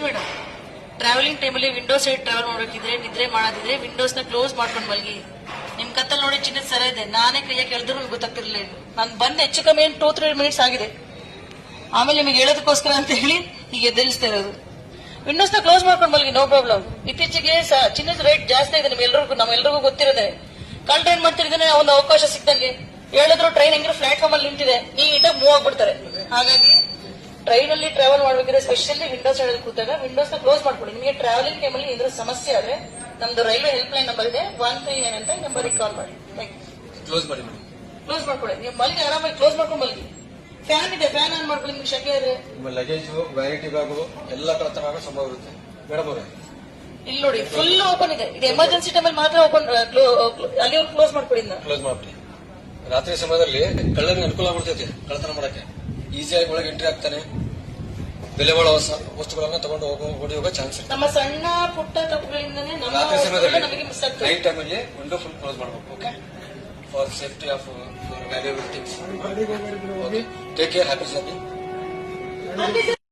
Madam, travelling ಟೈಮಲ್ಲಿ window side travel ಮಾಡಬೇಕಿದ್ರೆ, ನಿದ್ರೆ ಮಾಡೋದಿದ್ರೆ Windows ನ ಕ್ಲೋಸ್ ಮಾಡ್ಕೊಂಡು ಮಲ್ಗಿ. ನಿಮ್ ಕತ್ತಲ್ ನೋಡಿ ಚಿನ್ನದ ಸರ ಇದೆ, ನಾನೇ ಕೈಯಾಗಿ ಕೇಳಿದ್ರು ಗೊತ್ತಾಗ್ತಿರ್ಲಿಲ್ಲ. ನಾನು ಬಂದ್ ಹೆಚ್ಚು ಕಮ್ಮಿ 2-3 ಮಿನಿಟ್ಸ್ ಆಗಿದೆ. ಆಮೇಲೆ ನಿಮಗೆ ಹೇಳೋದಕ್ಕೋಸ್ಕರ ಅಂತ ಹೇಳಿ ಈಗ ಎದುರಿಸ್ತಾ ಇರೋದು. ವಿಂಡೋಸ್ ನ ಕ್ಲೋಸ್ ಮಾಡ್ಕೊಂಡು ಮಲ್ಗಿ, ನೋ ಪ್ರಾಬ್ಲಮ್. ಇತ್ತೀಚೆಗೆ ಚಿನ್ನದ ರೇಟ್ ಜಾಸ್ತಿ ಇದೆ, ನಮ್ಮೆಲ್ಲರಿಗೂ ಗೊತ್ತಿರೋದೆ. ಕಳ್ರ ಏನ್ ಮಾಡ್ತಿದ್ದಾನೆ, ಒಂದು ಅವಕಾಶ ಸಿಕ್ದಂಗೆ ಹೇಳಿದ್ರು ಟ್ರೈನ್ ಹೆಂಗಿರೋ ಪ್ಲಾಟ್ಫಾರ್ಮ್ ಅಲ್ಲಿ ನಿಂತಿದೆ, ನೀಟಾಗಿ ಮೂವ್ ಆಗ್ಬಿಡ್ತಾರೆ. ಹಾಗಾಗಿ ಟ್ರೈನ್ ಅಲ್ಲಿ ಟ್ರಾವೆಲ್ ಮಾಡಬೇಕಿದ್ರೆ ಸ್ಪೆಷಲಿ ವಿಂಡೋಸ್ ಸೈಡ್ ಕೂತಾಗ ವಿಂಡೋಸ್ ನ ಕ್ಲೋಸ್ ಮಾಡ್ಕೊಳ್ಳಿ. ನಿಮಗೆ ಟ್ರಾವೆಲಿಂಗ್ ಟೈಮಲ್ಲಿ ಏನಾದ್ರು ಸಮಸ್ಯೆ ಆದ್ರೆ ನಮ್ದು ರೈಲ್ವೆ ಹೆಲ್ಪ್ ಲೈನ್ ನಂಬರ್ ಇದೆ, 139 ಅಂತ ನಂಬರ್ಗೆ ಕಾಲ್ ಮಾಡಿ. ಕ್ಲೋಸ್ ಮಾಡಿ ಕ್ಲೋಸ್ ಮಾಡ್ಕೊಳ್ಳಿ. ನೀವು ಮಲ್ಗಿ ಆರಾಮಾಗಿ ಕ್ಲೋಸ್ ಮಾಡ್ಕೊಂಡು ಮಲ್ಗಿ. ಫ್ಯಾನ್ ಇದೆ, ಫ್ಯಾನ್ ಆನ್ ಮಾಡ್ಕೊಳ್ಳಿ. ನಿಮ್ಗೆ ಶಕೆ ಇದ್ರೆ ನಿಮ್ಮ ಲಗೇಜ್, ವ್ಯಾನಿಟಿ ಬ್ಯಾಗು ಎಲ್ಲ ಕಳತನ ಆಗೋ ಸಂಭವ ಇರುತ್ತೆ ಮೇಡಮ್ ಅವರೇ. ಇಲ್ಲಿ ನೋಡಿ ಫುಲ್ ಓಪನ್ ಇದೆ. ಇದು ಎಮರ್ಜೆನ್ಸಿ ಟೈಮಲ್ಲಿ ಮಾತ್ರ ಓಪನ್, ಅಲ್ಲಿವರೆಗೂ ಕ್ಲೋಸ್ ಮಾಡ್ಕೊಳ್ಳಿ. ಕ್ಲೋಸ್ ಮಾಡ್ಬಿಡಿ. ರಾತ್ರಿ ಸಮಯದಲ್ಲಿ ಕಳ್ಳರಿಗೆ ಅನುಕೂಲ ಆಗ್ಬಿಡ್ತೈತೆ ಕಳ್ಳತನ ಮಾಡಕ್ಕೆ. ಈಸಿಯಾಗಿ ಒಳಗೆ ಎಂಟ್ರಿ ಆಗ್ತಾನೆ, ಬೆಲೆ ಬಾಳೋ ವಸ್ತುಗಳನ್ನ ತಗೊಂಡು ಓಡಿ ಹೋಗೋ ಚಾನ್ಸ್ ಇರುತ್ತೆ. ನಮ್ಮ ಸಣ್ಣ ಪುಟ್ಟ ತಪ್ಪುಗಳಿಂದನೇ ರಾತ್ರಿ ಸಮಯದಲ್ಲಿ ನಮಗೆ ಮಿಸ್ ಆಗ್ತದೆ. ನೈಟ್ ಟೈಮಲ್ಲಿ ವಿಂಡೋ ಫುಲ್ ಕ್ಲೋಸ್ ಮಾಡಬೇಕು. Okay, for safety of valuable things. Okay, take care, happy journey.